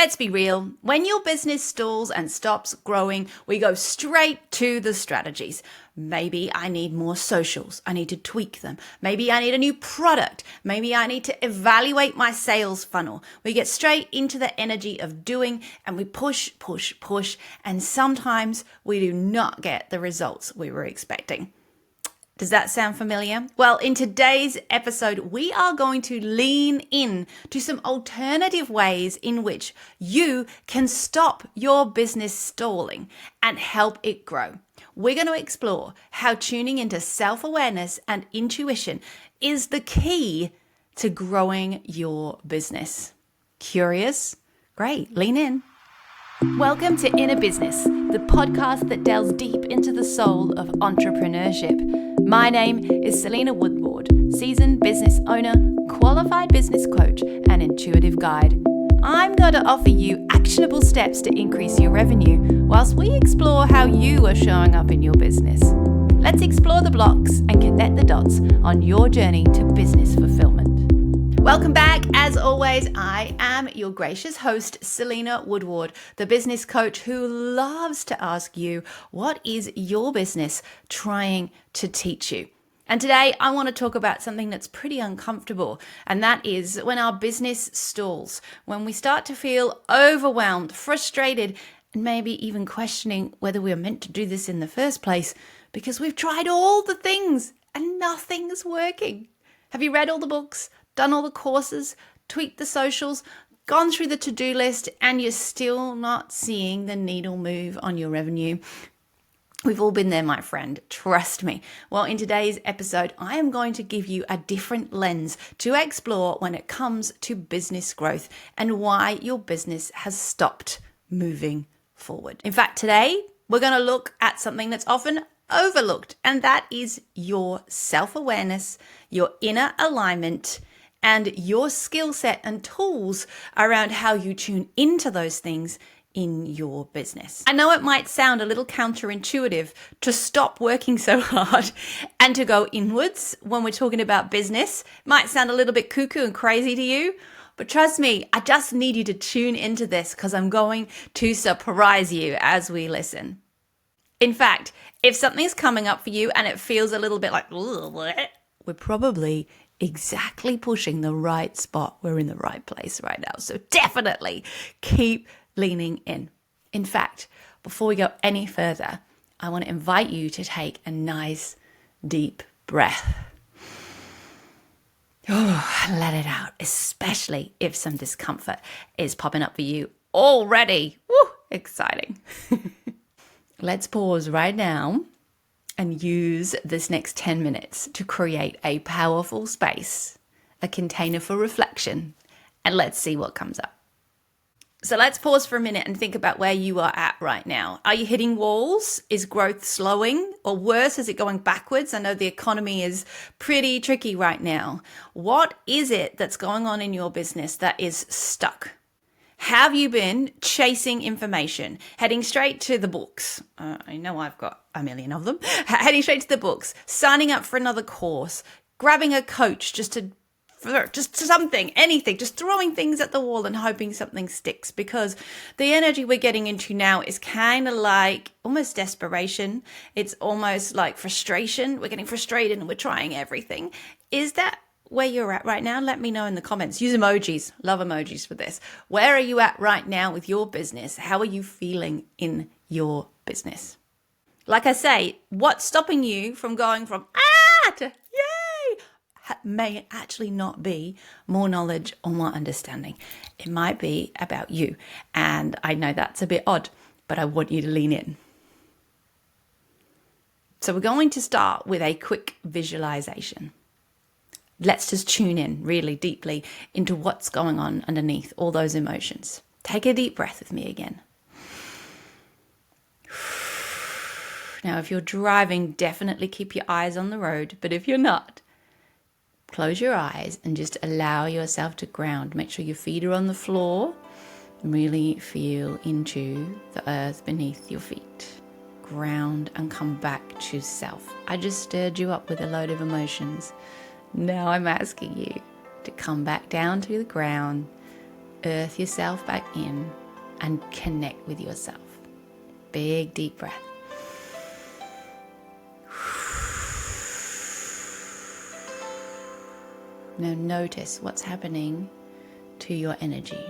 Let's be real. When your business stalls and stops growing, we go straight to the strategies. Maybe I need more socials. I need to tweak them. Maybe I need a new product. Maybe I need to evaluate my sales funnel. We get straight into the energy of doing and we push, and sometimes we do not get the results we were expecting. Does that sound familiar? Well, in today's episode, we are going to lean in to some alternative ways in which you can stop your business stalling and help it grow. We're going to explore how tuning into self-awareness and intuition is the key to growing your business. Curious? Great, lean in. Welcome to Inner Business, the podcast that delves deep into the soul of entrepreneurship. My name is Selena Woodward, seasoned business owner, qualified business coach, and intuitive guide. I'm going to offer you actionable steps to increase your revenue whilst we explore how you are showing up in your business. Let's explore the blocks and connect the dots on your journey to business fulfillment. Welcome back. As always, I am your gracious host, Selena Woodward, the business coach who loves to ask you, what is your business trying to teach you? And today I want to talk about something that's pretty uncomfortable, and that is when our business stalls, when we start to feel overwhelmed, frustrated, and maybe even questioning whether we are meant to do this in the first place because we've tried all the things and nothing's working. Have you read all the books? Done all the courses, tweaked the socials, gone through the to-do list, and you're still not seeing the needle move on your revenue? We've all been there, my friend. Trust me. Well, in today's episode, I am going to give you a different lens to explore when it comes to business growth and why your business has stopped moving forward. In fact, today, we're going to look at something that's often overlooked, and that is your self-awareness, your inner alignment, and your skill set and tools around how you tune into those things in your business. I know it might sound a little counterintuitive to stop working so hard and to go inwards when we're talking about business. It might sound a little bit cuckoo and crazy to you, but trust me, I just need you to tune into this because I'm going to surprise you as we listen. In fact, if something's coming up for you and it feels a little bit like, we're probably exactly pushing the right spot. We're in the right place right now. So definitely keep leaning in. In fact, before we go any further, I want to invite you to take a nice deep breath. Oh, let it out, especially if some discomfort is popping up for you already. Woo, exciting. Let's pause right now and use this next 10 minutes to create a powerful space, a container for reflection, and let's see what comes up. So let's pause for a minute and think about where you are at right now. Are you hitting walls? Is growth slowing? Or worse, is it going backwards? I know the economy is pretty tricky right now. What is it that's going on in your business that is stuck? Have you been chasing information, heading straight to the books? I know I've got a million of them. Heading straight to the books, signing up for another course, grabbing a coach just something, anything, just throwing things at the wall and hoping something sticks, because the energy we're getting into now is kind of like almost desperation. It's almost like frustration. We're getting frustrated and we're trying everything. Is that where you're at right now? Let me know in the comments. Use emojis. Love emojis for this. Where are you at right now with your business? How are you feeling in your business? Like I say, what's stopping you from going from to yay may actually not be more knowledge or more understanding. It might be about you. And I know that's a bit odd, but I want you to lean in. So we're going to start with a quick visualization. Let's just tune in really deeply into what's going on underneath all those emotions. Take a deep breath with me again. Now, if you're driving, definitely keep your eyes on the road. But if you're not, close your eyes and just allow yourself to ground. Make sure your feet are on the floor and really feel into the earth beneath your feet. Ground and come back to self. I just stirred you up with a load of emotions. Now I'm asking you to come back down to the ground earth yourself back in and connect with yourself. Big deep breath. Now notice what's happening to your energy.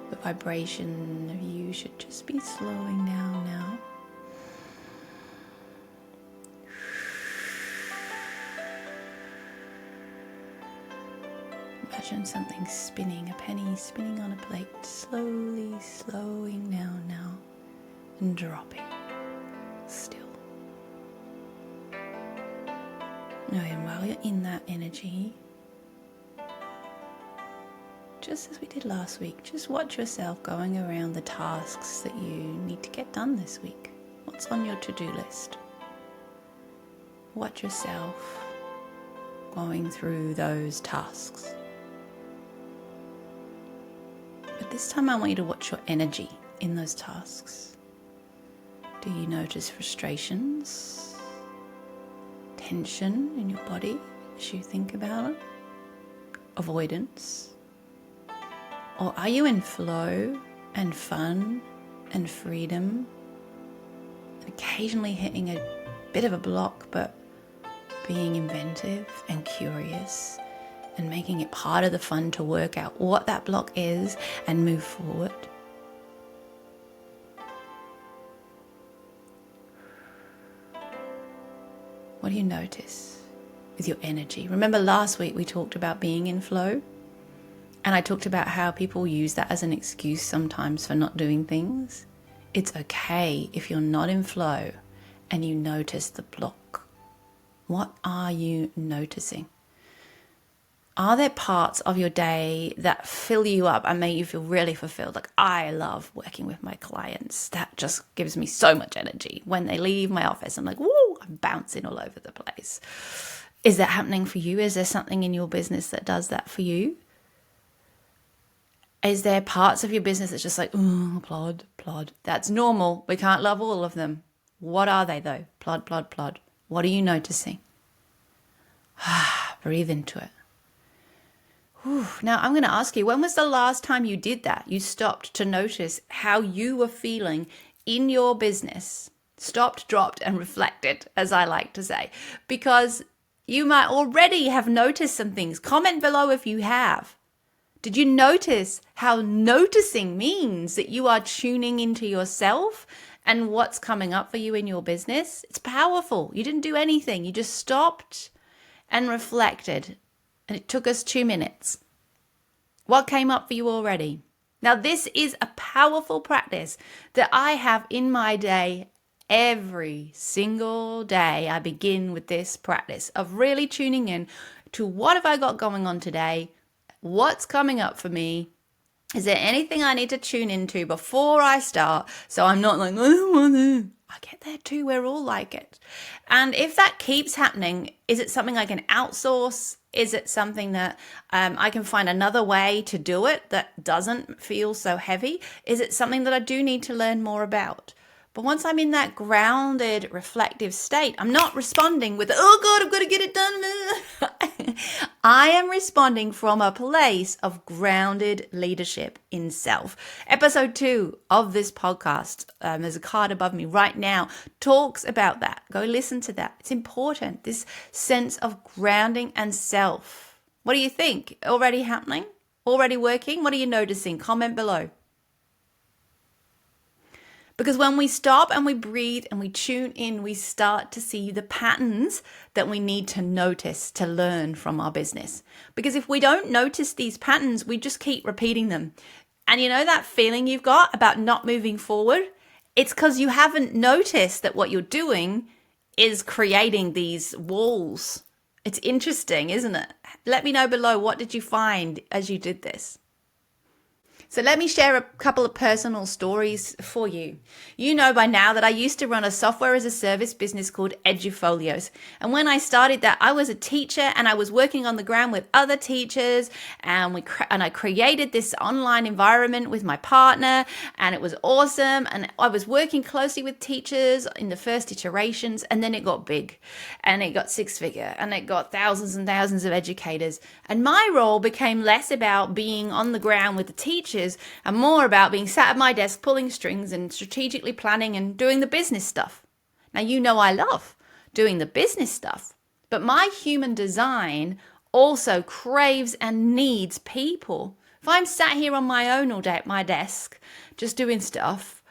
The vibration of you should just be slowing down now. Imagine something spinning, a penny spinning on a plate, slowly slowing down now and dropping still. And while you're in that energy, just as we did last week, just watch yourself going around the tasks that you need to get done this week. What's on your to-do list? Watch yourself going through those tasks. But this time I want you to watch your energy in those tasks. Do you notice frustrations, tension in your body as you think about it? Avoidance? Or are you in flow and fun and freedom? And occasionally hitting a bit of a block, but being inventive and curious and making it part of the fun to work out what that block is and move forward. What do you notice with your energy? Remember last week we talked about being in flow? And I talked about how people use that as an excuse sometimes for not doing things. It's okay if you're not in flow and you notice the block. What are you noticing? Are there parts of your day that fill you up and make you feel really fulfilled? Like, I love working with my clients. That just gives me so much energy. When they leave my office, I'm like, woo, I'm bouncing all over the place. Is that happening for you? Is there something in your business that does that for you? Is there parts of your business that's just like, oh, plod, plod? That's normal. We can't love all of them. What are they though? Plod, plod, plod. What are you noticing? Breathe into it. Now I'm going to ask you, when was the last time you did that? You stopped to notice how you were feeling in your business. Stopped, dropped, and reflected, as I like to say. Because you might already have noticed some things. Comment below if you have. Did you notice how noticing means that you are tuning into yourself and what's coming up for you in your business? It's powerful. You didn't do anything. You just stopped and reflected. And it took us 2 minutes. What came up for you already? Now, this is a powerful practice that I have in my day every single day. I begin with this practice of really tuning in to what have I got going on today? What's coming up for me? Is there anything I need to tune into before I start? So I'm not like, I don't want to. I get there too. We're all like it. And if that keeps happening, is it something I can outsource? Is it something that I can find another way to do it that doesn't feel so heavy? Is it something that I do need to learn more about? But once I'm in that grounded, reflective state, I'm not responding with, oh God, I've got to get it done. I am responding from a place of grounded leadership in self. Episode 2 of this podcast, there's a card above me right now, talks about that. Go listen to that. It's important, this sense of grounding and self. What do you think? Already happening? Already working? What are you noticing? Comment below. Because when we stop and we breathe and we tune in, we start to see the patterns that we need to notice to learn from our business. Because if we don't notice these patterns, we just keep repeating them. And you know that feeling you've got about not moving forward? It's because you haven't noticed that what you're doing is creating these walls. It's interesting, isn't it? Let me know below, what did you find as you did this? So let me share a couple of personal stories for you. You know by now that I used to run a software as a service business called Edufolios. And when I started that, I was a teacher and I was working on the ground with other teachers, and I created this online environment with my partner, and it was awesome. And I was working closely with teachers in the first iterations, and then it got big and it got six-figure and it got thousands and thousands of educators. And my role became less about being on the ground with the teachers and more about being sat at my desk pulling strings and strategically planning and doing the business stuff. Now, you know I love doing the business stuff, but my human design also craves and needs people. If I'm sat here on my own all day at my desk just doing stuff,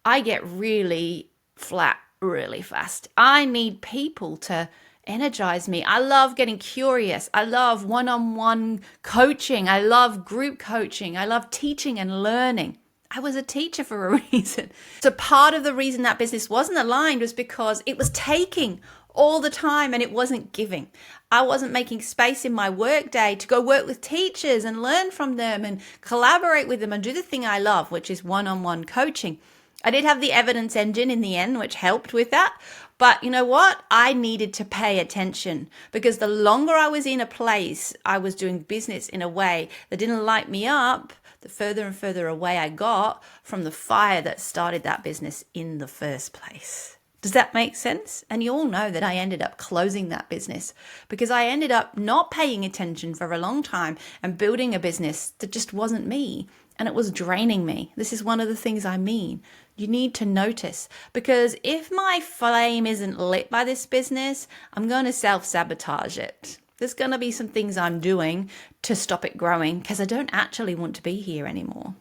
I get really flat really fast. I need people to energize me. I love getting curious. I love one-on-one coaching. I love group coaching. I love teaching and learning. I was a teacher for a reason. So part of the reason that business wasn't aligned was because it was taking all the time and it wasn't giving. I wasn't making space in my work day to go work with teachers and learn from them and collaborate with them and do the thing I love, which is one-on-one coaching. I did have the evidence engine in the end, which helped with that. But you know what? I needed to pay attention, because the longer I was in a place, I was doing business in a way that didn't light me up, the further and further away I got from the fire that started that business in the first place. Does that make sense? And you all know that I ended up closing that business because I ended up not paying attention for a long time and building a business that just wasn't me. And it was draining me. This is one of the things I mean. You need to notice, because if my flame isn't lit by this business, I'm going to self-sabotage it. There's going to be some things I'm doing to stop it growing because I don't actually want to be here anymore.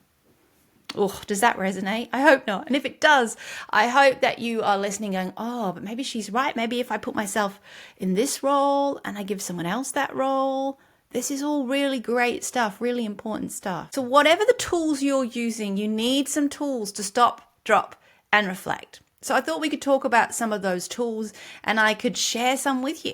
Oh, does that resonate? I hope not. And if it does, I hope that you are listening going, oh, but maybe she's right. Maybe if I put myself in this role and I give someone else that role. This is all really great stuff, really important stuff. So whatever the tools you're using, you need some tools to stop, drop, and reflect. So I thought we could talk about some of those tools and I could share some with you.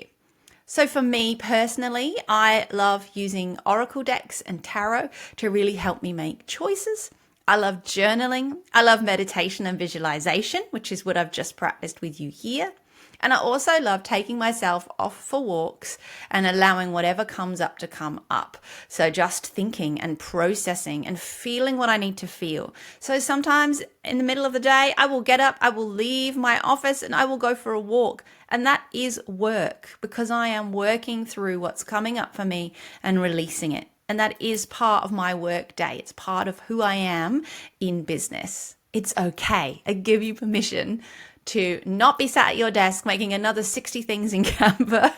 So for me personally, I love using oracle decks and tarot to really help me make choices. I love journaling. I love meditation and visualization, which is what I've just practiced with you here. And I also love taking myself off for walks and allowing whatever comes up to come up. So just thinking and processing and feeling what I need to feel. So sometimes in the middle of the day, I will get up, I will leave my office and I will go for a walk. And that is work, because I am working through what's coming up for me and releasing it. And that is part of my work day. It's part of who I am in business. It's okay. I give you permission to not be sat at your desk making another 60 things in Canva,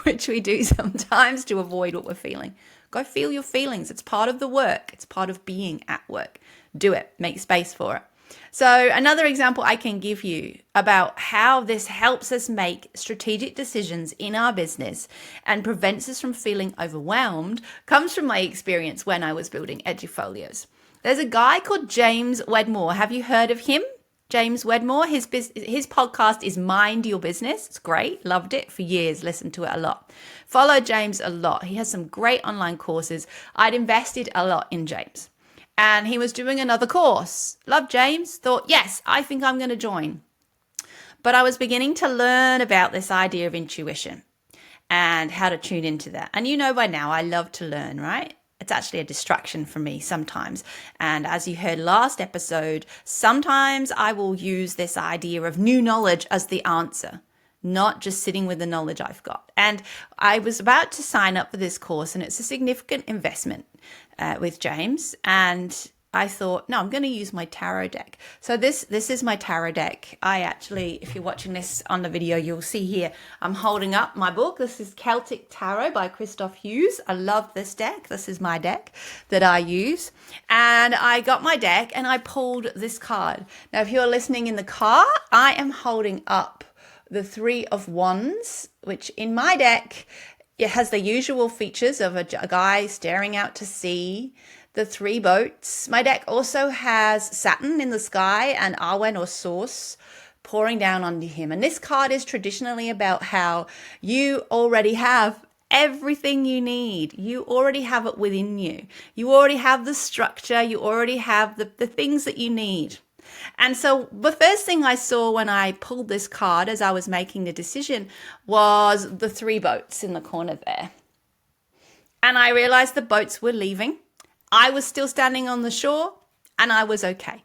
which we do sometimes to avoid what we're feeling. Go feel your feelings. It's part of the work. It's part of being at work. Do it. Make space for it. So another example I can give you about how this helps us make strategic decisions in our business and prevents us from feeling overwhelmed comes from my experience when I was building Edufolios. There's a guy called James Wedmore. Have you heard of him? James Wedmore, his podcast is Mind Your Business. It's great. Loved it for years. Listened to it a lot. Follow James a lot. He has some great online courses. I'd invested a lot in James. And he was doing another course. Loved James. Thought, yes, I think I'm going to join. But I was beginning to learn about this idea of intuition and how to tune into that. And you know by now, I love to learn, right? It's actually a distraction for me sometimes. And as you heard last episode, sometimes I will use this idea of new knowledge as the answer, not just sitting with the knowledge I've got. And I was about to sign up for this course, and it's a significant investment with James. And I thought, no, I'm going to use my tarot deck. So this is my tarot deck. I actually, if you're watching this on the video, you'll see here, I'm holding up my book. This is Celtic Tarot by Christoph Hughes. I love this deck. This is my deck that I use. And I got my deck and I pulled this card. Now, if you're listening in the car, I am holding up the Three of Wands, which in my deck, it has the usual features of a guy staring out to sea, the three boats. My deck also has Saturn in the sky and Arwen or Source pouring down onto him. And this card is traditionally about how you already have everything you need. You already have it within you. You already have the structure. You already have the things that you need. And so the first thing I saw when I pulled this card as I was making the decision was the 3 boats in the corner there. And I realized the boats were leaving. I was still standing on the shore and I was okay.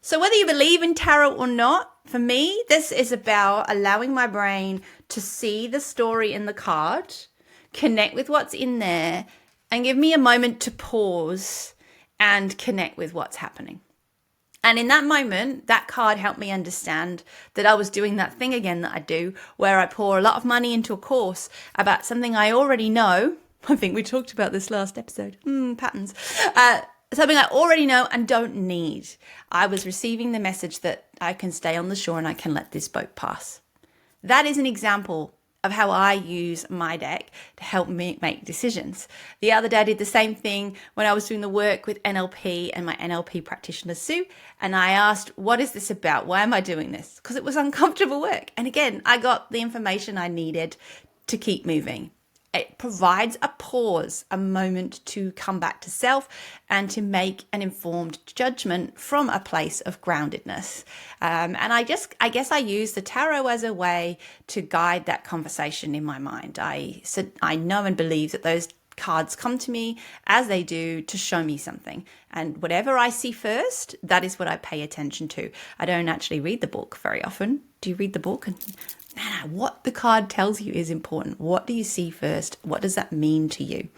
So whether you believe in tarot or not, for me, this is about allowing my brain to see the story in the card, connect with what's in there, and give me a moment to pause and connect with what's happening. And in that moment, that card helped me understand that I was doing that thing again that I do, where I pour a lot of money into a course about something I already know. I think we talked about this last episode. Patterns. Something I already know and don't need. I was receiving the message that I can stay on the shore and I can let this boat pass. That is an example of how I use my deck to help me make decisions. The other day I did the same thing when I was doing the work with NLP and my NLP practitioner Sue, and I asked, what is this about? Why am I doing this? Because it was uncomfortable work. And again, I got the information I needed to keep moving. It provides a pause, a moment to come back to self and to make an informed judgment from a place of groundedness. And I guess I use the tarot as a way to guide that conversation in my mind. I know and believe that those cards come to me as they do to show me something. And whatever I see first, that is what I pay attention to. I don't actually read the book very often. Do you read the book? What the card tells you is important. What do you see first? What does that mean to you?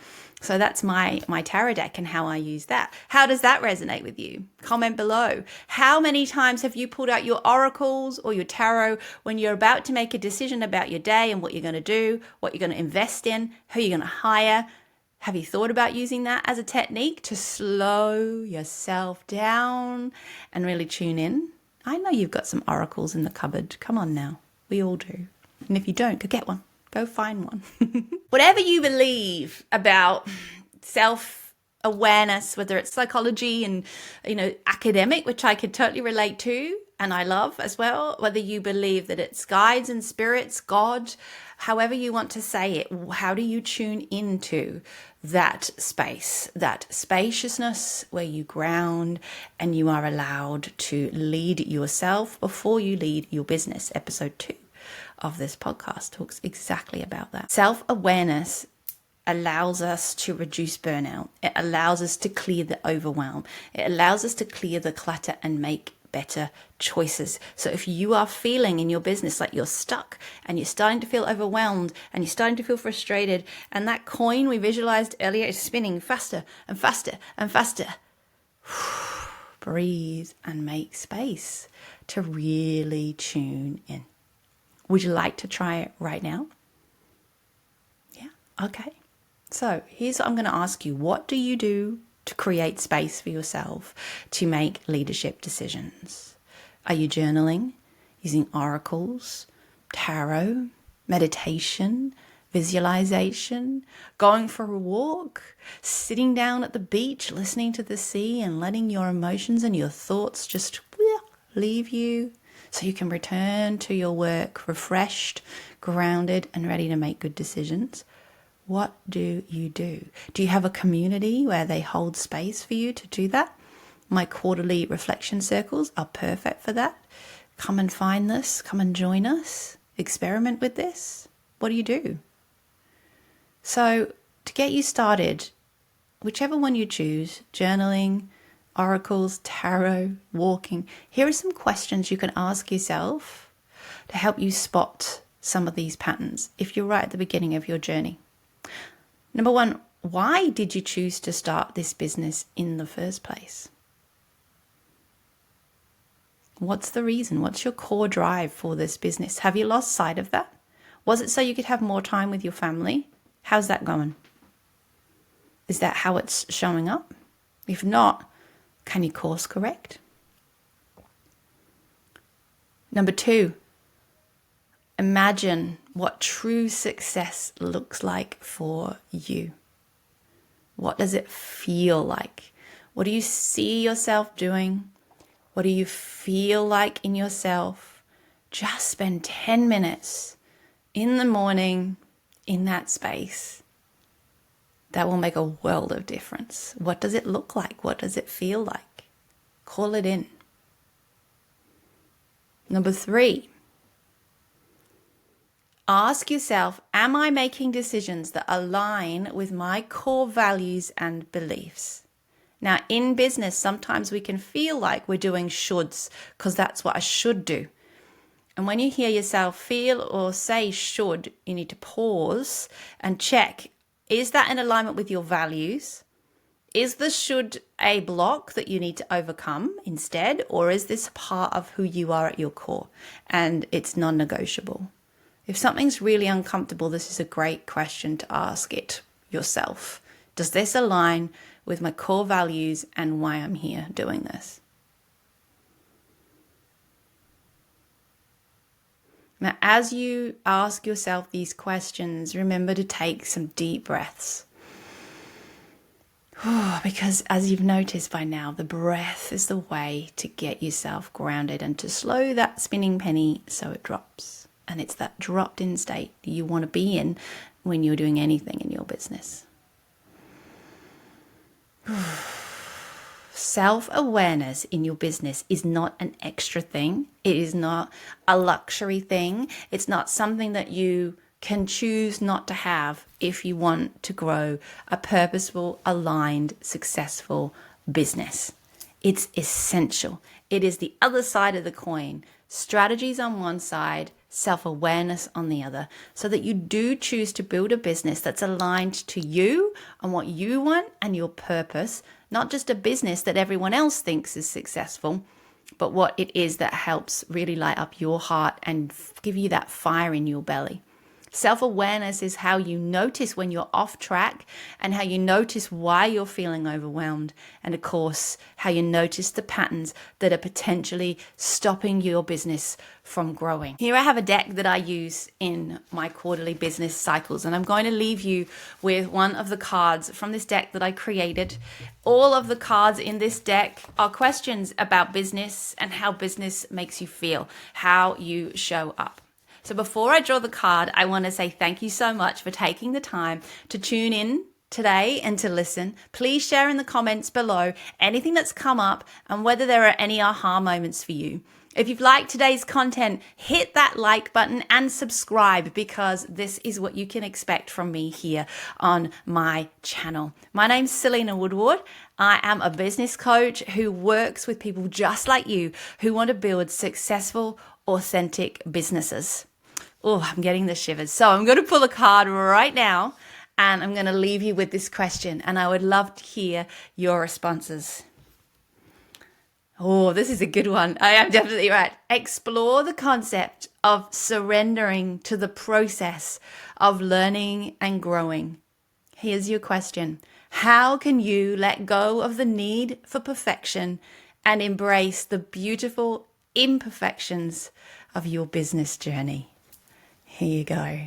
So that's my tarot deck and how I use that. How does that resonate with you? Comment below. How many times have you pulled out your oracles or your tarot when you're about to make a decision about your day and what you're going to do, what you're going to invest in, who you're going to hire? Have you thought about using that as a technique to slow yourself down and really tune in? I know you've got some oracles in the cupboard. Come on now. We all do. And if you don't, go get one. Go find one. Whatever you believe about self-awareness, whether it's psychology and, academic, which I could totally relate to and I love as well, whether you believe that it's guides and spirits, God, however you want to say it, how do you tune into that space, that spaciousness where you ground and you are allowed to lead yourself before you lead your business? Episode 2 of this podcast talks exactly about that. Self-awareness allows us to reduce burnout. It allows us to clear the overwhelm. It allows us to clear the clutter and make better choices. So if you are feeling in your business like you're stuck and you're starting to feel overwhelmed and you're starting to feel frustrated, and that coin we visualized earlier is spinning faster and faster and faster, breathe and make space to really tune in. Would you like to try it right now? Yeah? Okay. So here's what I'm going to ask you. What do you do to create space for yourself to make leadership decisions? Are you journaling, using oracles, tarot, meditation, visualization, going for a walk, sitting down at the beach, listening to the sea and letting your emotions and your thoughts just leave you so you can return to your work refreshed, grounded, and ready to make good decisions? What do you do? Do you have a community where they hold space for you to do that? My quarterly reflection circles are perfect for that. Come and find this. Come and join us. Experiment with this. What do you do? So to get you started, whichever one you choose, journaling, oracles, tarot, walking, here are some questions you can ask yourself to help you spot some of these patterns if you're right at the beginning of your journey. Number 1, why did you choose to start this business in the first place? What's the reason? What's your core drive for this business? Have you lost sight of that? Was it so you could have more time with your family? How's that going? Is that how it's showing up? If not, can you course correct? Number 2, imagine what true success looks like for you. What does it feel like? What do you see yourself doing? What do you feel like in yourself? Just spend 10 minutes in the morning, in that space, that will make a world of difference. What does it look like? What does it feel like? Call it in. Number 3, ask yourself, am I making decisions that align with my core values and beliefs? Now, in business, sometimes we can feel like we're doing shoulds because that's what I should do. And when you hear yourself feel or say should, you need to pause and check, is that in alignment with your values? Is the should a block that you need to overcome instead? Or is this part of who you are at your core and it's non-negotiable? If something's really uncomfortable, this is a great question to ask it yourself. Does this align with my core values and why I'm here doing this? Now, as you ask yourself these questions, remember to take some deep breaths. Because as you've noticed by now, the breath is the way to get yourself grounded and to slow that spinning penny so it drops. And it's that dropped in state you want to be in when you're doing anything in your business. Self-awareness in your business is not an extra thing. It is not a luxury thing. It's not something that you can choose not to have if you want to grow a purposeful, aligned, successful business. It's essential. It is the other side of the coin. Strategies on one side, self-awareness on the other, so that you do choose to build a business that's aligned to you and what you want and your purpose, not just a business that everyone else thinks is successful, but what it is that helps really light up your heart and give you that fire in your belly. Self-awareness is how you notice when you're off track and how you notice why you're feeling overwhelmed. And of course, how you notice the patterns that are potentially stopping your business from growing. Here I have a deck that I use in my quarterly business cycles, and I'm going to leave you with one of the cards from this deck that I created. All of the cards in this deck are questions about business and how business makes you feel, how you show up. So before I draw the card, I want to say thank you so much for taking the time to tune in today and to listen. Please share in the comments below anything that's come up and whether there are any aha moments for you. If you've liked today's content, hit that like button and subscribe, because this is what you can expect from me here on my channel. My name's Selena Woodward. I am a business coach who works with people just like you who want to build successful, authentic businesses. Oh, I'm getting the shivers. So I'm going to pull a card right now and I'm going to leave you with this question, and I would love to hear your responses. Oh, this is a good one. I am definitely right. Explore the concept of surrendering to the process of learning and growing. Here's your question. How can you let go of the need for perfection and embrace the beautiful imperfections of your business journey? Here you go.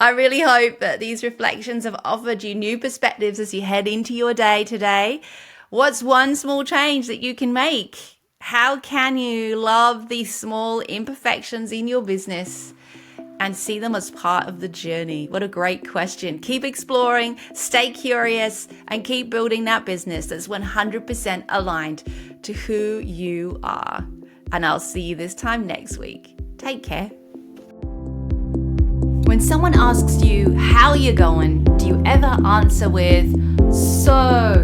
I really hope that these reflections have offered you new perspectives as you head into your day today. What's one small change that you can make? How can you love these small imperfections in your business and see them as part of the journey? What a great question. Keep exploring, stay curious, and keep building that business that's 100% aligned to who you are. And I'll see you this time next week. Take care. When someone asks you how you're going, do you ever answer with, so?